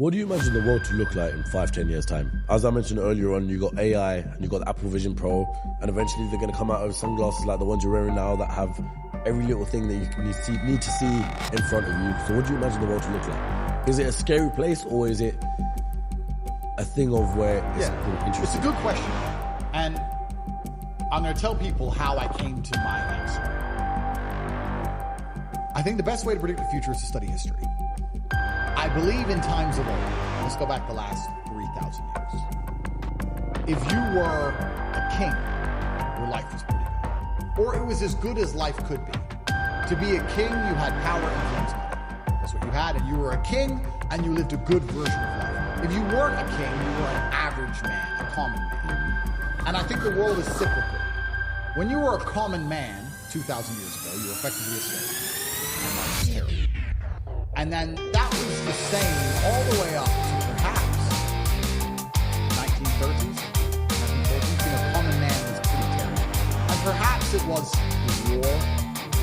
What do you imagine the world to look like in 5-10 years' time? As I mentioned earlier on, you got AI and you got the Apple Vision Pro, and eventually they're going to come out with sunglasses like the ones you're wearing now that have every little thing that you need to see in front of you. So what do you imagine the world to look like? Is it a scary place, or is it a thing of where it's interesting? It's a good question. And I'm going to tell people how I came to my answer. I think the best way to predict the future is to study history. I believe in times of old. Let's go back the last 3,000 years. If you were a king, your life was pretty good. Or it was as good as life could be. To be a king, you had power, influence, money. That's what you had, and you were a king, and you lived a good version of life. If you weren't a king, you were an average man, a common man. And I think the world is cyclical. When you were a common man 2,000 years ago, you were effectively a slave. And that was terrible. And then that was the same all the way up to perhaps 1930s, 1940s. Being a common man was pretty terrible. And perhaps it was the war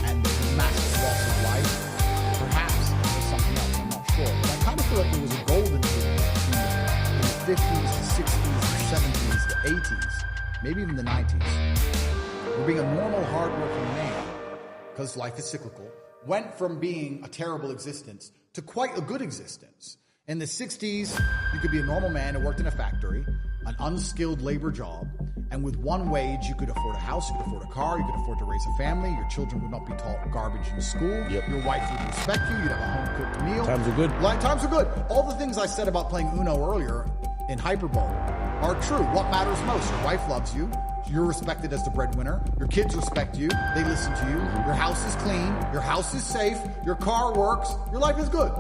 and the massive loss of life. Perhaps it was something else, I'm not sure. But I kind of feel like there was a golden period in the 50s, the 60s, the 70s, the 80s, maybe even the 90s. Where being a normal, hardworking man, because life is cyclical, went from being a terrible existence to quite a good existence. In the 60s, you could be a normal man who worked in a factory, an unskilled labor job, and with one wage, you could afford a house, you could afford a car, you could afford to raise a family, your children would not be taught garbage in school, your wife would respect you, you'd have a home-cooked meal. Times are good. Times are good. All the things I said about playing Uno earlier in Hyperbole are true. What matters most? Your wife loves you. You're respected as the breadwinner. Your kids respect you. They listen to you. Your house is clean. Your house is safe. Your car works. Your life is good.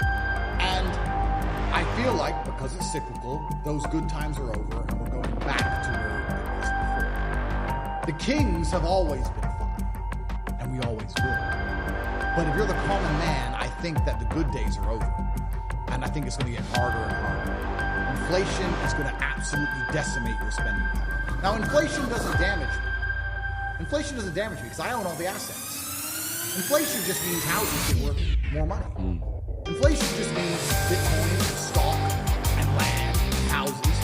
And I feel like, because it's cyclical, those good times are over and we're going back to where it was before. The kings have always been fine, and we always will. But if you're the common man, I think that the good days are over. And I think it's going to get harder and harder. Inflation is going to absolutely decimate your spending power. Now, inflation doesn't damage me. Inflation doesn't damage me because I own all the assets. Inflation just means houses get worth more money. Inflation just means Bitcoin and stock and land and houses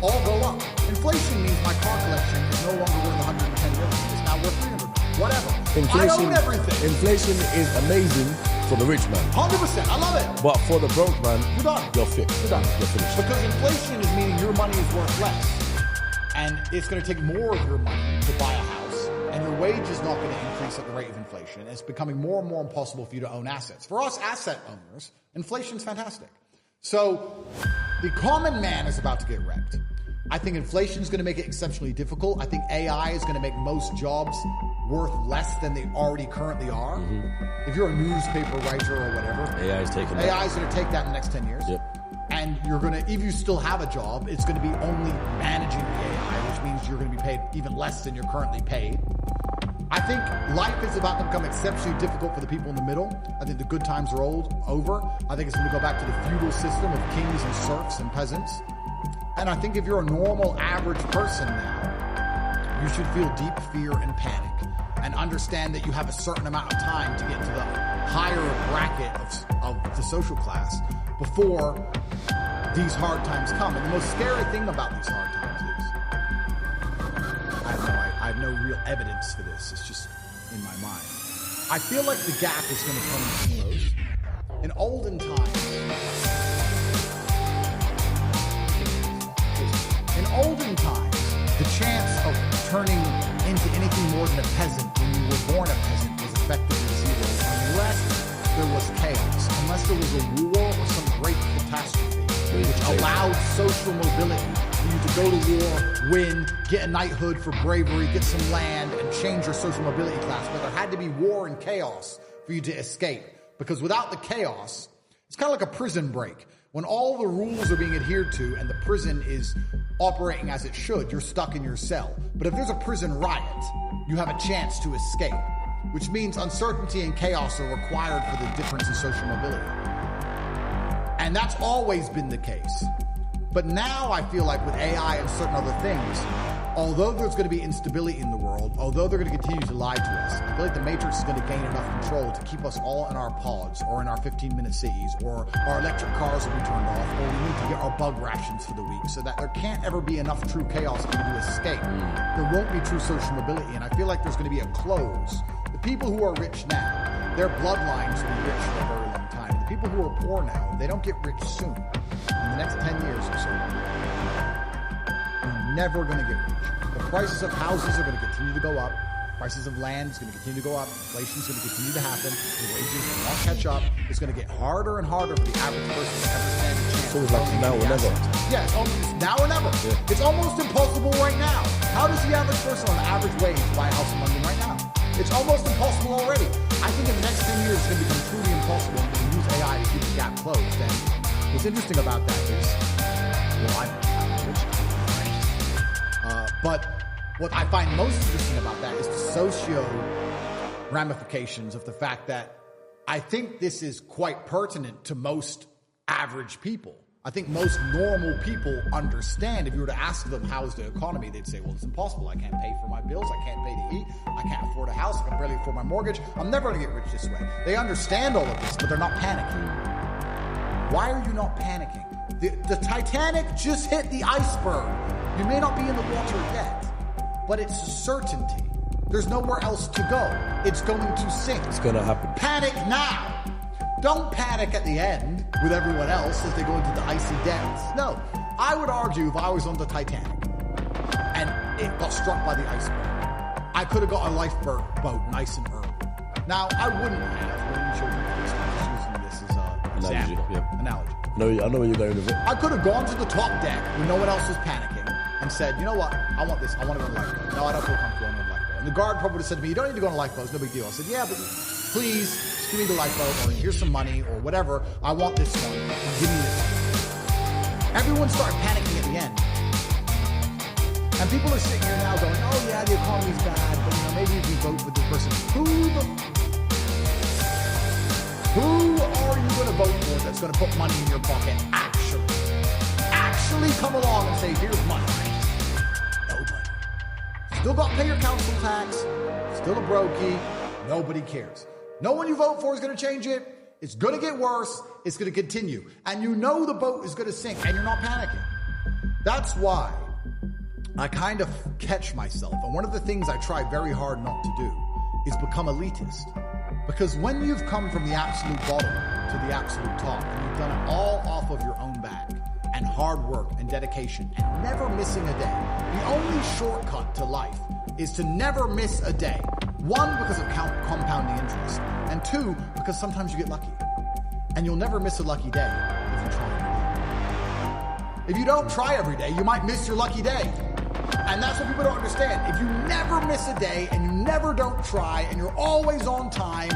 all go up. Inflation means my car collection is no longer worth 110 million. It's now worth 300 million. Whatever. I own everything. Inflation is amazing for the rich man. 100%. I love it. But for the broke man, you're done. You're fixed. You're done. You're finished. Because inflation is meaning your money is worth less. And it's going to take more of your money to buy a house. And your wage is not going to increase at the rate of inflation. It's becoming more and more impossible for you to own assets. For us asset owners, inflation's fantastic. So the common man is about to get wrecked. I think inflation is going to make it exceptionally difficult. I think AI is going to make most jobs worth less than they already currently are. If you're a newspaper writer or whatever, AI is going to take that in the next 10 years. And you're going to, if you still have a job, it's going to be only managing the AI, which means you're going to be paid even less than you're currently paid. I think life is about to become exceptionally difficult for the people in the middle. I think the good times are over. I think it's going to go back to the feudal system of kings and serfs and peasants. And I think if you're a normal, average person now, you should feel deep fear and panic and understand that you have a certain amount of time to get to the higher bracket of the social class before these hard times come. And the most scary thing about these hard times is, I have no real evidence for this. It's just in my mind. I feel like the gap is going to come and close. In olden times, the chance of turning into anything more than a peasant when you were born a peasant was effectively zero, unless there was chaos, unless there was a war or some great catastrophe which allowed social mobility for you to go to war, win, get a knighthood for bravery, get some land, and change your social mobility class. But there had to be war and chaos for you to escape. Because without the chaos, it's kind of like a prison break. When all the rules are being adhered to and the prison is operating as it should, you're stuck in your cell. But if there's a prison riot, you have a chance to escape, which means uncertainty and chaos are required for the difference in social mobility. And that's always been the case. But now I feel like with AI and certain other things, although there's going to be instability in the world, although they're going to continue to lie to us, I feel like the Matrix is going to gain enough control to keep us all in our pods or in our 15-minute cities, or our electric cars will be turned off, or we need to get our bug rations for the week, so that there can't ever be enough true chaos for you to escape. There won't be true social mobility, and I feel like there's going to be a close. The people who are rich now, their bloodlines will be rich for a very long time. The people who are poor now, they don't get rich soon. In the next 10 years or so, you're never going to get rich. The prices of houses are going to continue to go up. Prices of land is going to continue to go up. Inflation is going to continue to happen. The wages will not catch up. It's going to get harder and harder for the average person to ever stand a chance. It's always like now or never. Yeah, it's now or never. Yeah. It's almost impossible right now. How does the average person on an average wage buy a house in London right now? It's almost impossible already. I think in the next 10 years, it's going to become truly impossible, and we can use AI to keep the gap closed. And what's interesting about that is, well, I'm rich. But what I find most interesting about that is the socio ramifications of the fact that I think this is quite pertinent to most average people. I think most normal people understand. If you were to ask them how's the economy, they'd say, well, it's impossible. I can't pay for my bills. I can't pay to eat. I can't afford a house. I can barely afford my mortgage. I'm never going to get rich this way. They understand all of this, but they're not panicking. Why are you not panicking? The Titanic just hit the iceberg. You may not be in the water yet, but it's a certainty. There's nowhere else to go. It's going to sink. It's going to happen. Panic now. Don't panic at the end with everyone else as they go into the icy depths. No, I would argue if I was on the Titanic and it got struck by the iceberg, I could have got a lifeboat nice and early. Now, I wouldn't have when children using this as an example. Analogy. No, I know where you're going with it. I could have gone to the top deck when no one else was panicking and said, you know what, I want this. I want to go on a lifeboat. No, I don't feel comfortable on a lifeboat. And the guard probably would have said to me, you don't need to go on a lifeboat. It's no big deal. I said, yeah, but please, just give me the lifeboat, or here's some money, or whatever. I want this one. Give me this. Everyone started panicking at the end. And people are sitting here now going, oh yeah, the economy's bad, but maybe if you vote for this person. Who are you going to vote for that's going to put money in your pocket? Actually come along and say, here's money. Nobody. Still got to pay your council tax. Still a brokey. Nobody cares. No one you vote for is going to change it. It's going to get worse. It's going to continue. And you know the boat is going to sink, and you're not panicking. That's why I kind of catch myself. And one of the things I try very hard not to do is become elitist. Because when you've come from the absolute bottom to the absolute top, and you've done it all off of your own back, and hard work and dedication, and never missing a day, the only shortcut to life is to never miss a day. One, because of compounding interest, and two, because sometimes you get lucky. And you'll never miss a lucky day if you try every day. If you don't try every day, you might miss your lucky day. And that's what people don't understand. If you never miss a day, and you never don't try, and you're always on time,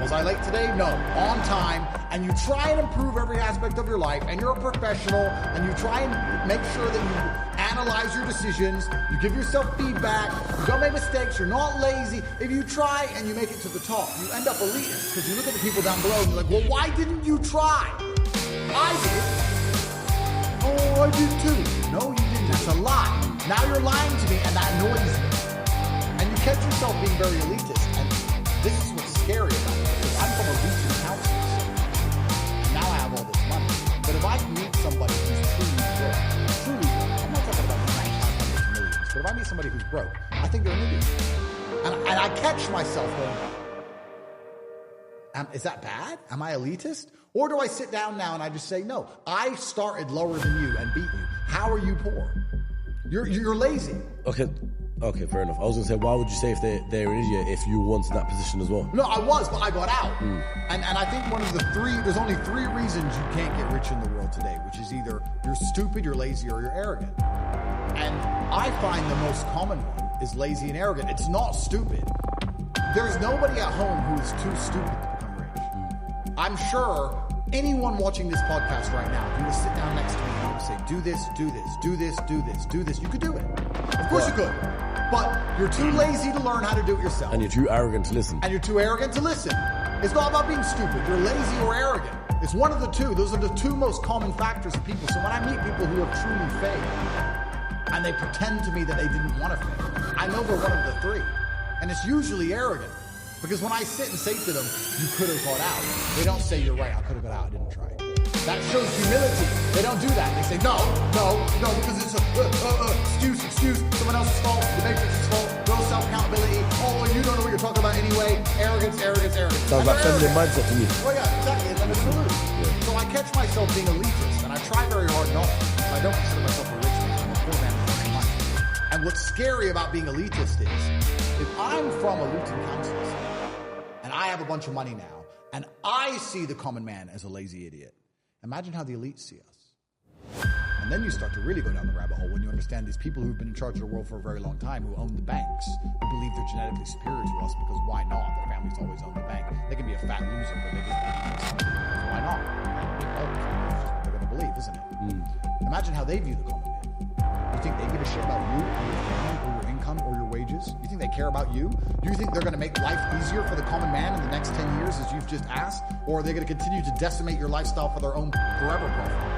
was I late today? No, on time, and you try and improve every aspect of your life, and you're a professional, and you try and make sure that you analyze your decisions, you give yourself feedback, you don't make mistakes, you're not lazy. If you try and you make it to the top, you end up elitist, because you look at the people down below and you're like, well, why didn't you try? I did. Oh, I did too. No, you didn't. That's a lie. Now you're lying to me, and that annoys me. And you catch yourself being very elitist, and this is what's scary about it, because I'm from a region councils, and now I have all this money. But if I meet somebody who's truly broke, I'm not talking about the millions, but if I meet somebody who's broke, I think they're an idiot. And I catch myself going, is that bad? Am I elitist? Or do I sit down now and I just say, no, I started lower than you and beat you. How are you poor? You're lazy. Okay, fair enough. I was going to say, why would you say if they're an idiot if you were once in that position as well? No, I was, but I got out. And I think one of the there's only three reasons you can't get rich in the world today, which is either you're stupid, you're lazy, or you're arrogant. And I find the most common one is lazy and arrogant. It's not stupid. There's nobody at home who is too stupid to become rich. I'm sure anyone watching this podcast right now, if you were to sit down next to me and you would say, do this, do this, do this, do this, do this, you could do it. Of course you could. But you're too lazy to learn how to do it yourself. And you're too arrogant to listen. It's not about being stupid. You're lazy or arrogant. It's one of the two. Those are the two most common factors of people. So when I meet people who have truly failed, and they pretend to me that they didn't want to fail. I know they're one of the three. And it's usually arrogant. Because when I sit and say to them, you could have got out, they don't say, you're right, I could have got out, I didn't try. That shows humility. They don't do that. They say, no, because it's excuse, someone else's fault, the matrix's fault, no self-accountability, oh, you don't know what you're talking about anyway, arrogance. Sounds like feminine mindset to me. Oh yeah, exactly, and then it's deluded. So I catch myself being elitist, and I try very hard not to. I don't consider myself a rich man, I'm a poor man with no money. And what's scary about being elitist is, if I'm from a Luton council and I have a bunch of money now, and I see the common man as a lazy idiot, imagine how the elites see us. And then you start to really go down the rabbit hole when you understand these people who've been in charge of the world for a very long time, who own the banks, who believe they're genetically superior to us because why not? Their families always own the bank. They can be a fat loser, but they just believe something. Why not? It's just what they're going to believe, isn't it? Imagine how they view the common man. You think they give a shit about you, or your family, or your income, or your wages? You think they care about you? Do you think they're going to make life easier for the common man in the next 10 years, as you've just asked? Or are they going to continue to decimate your lifestyle for their own forever profit?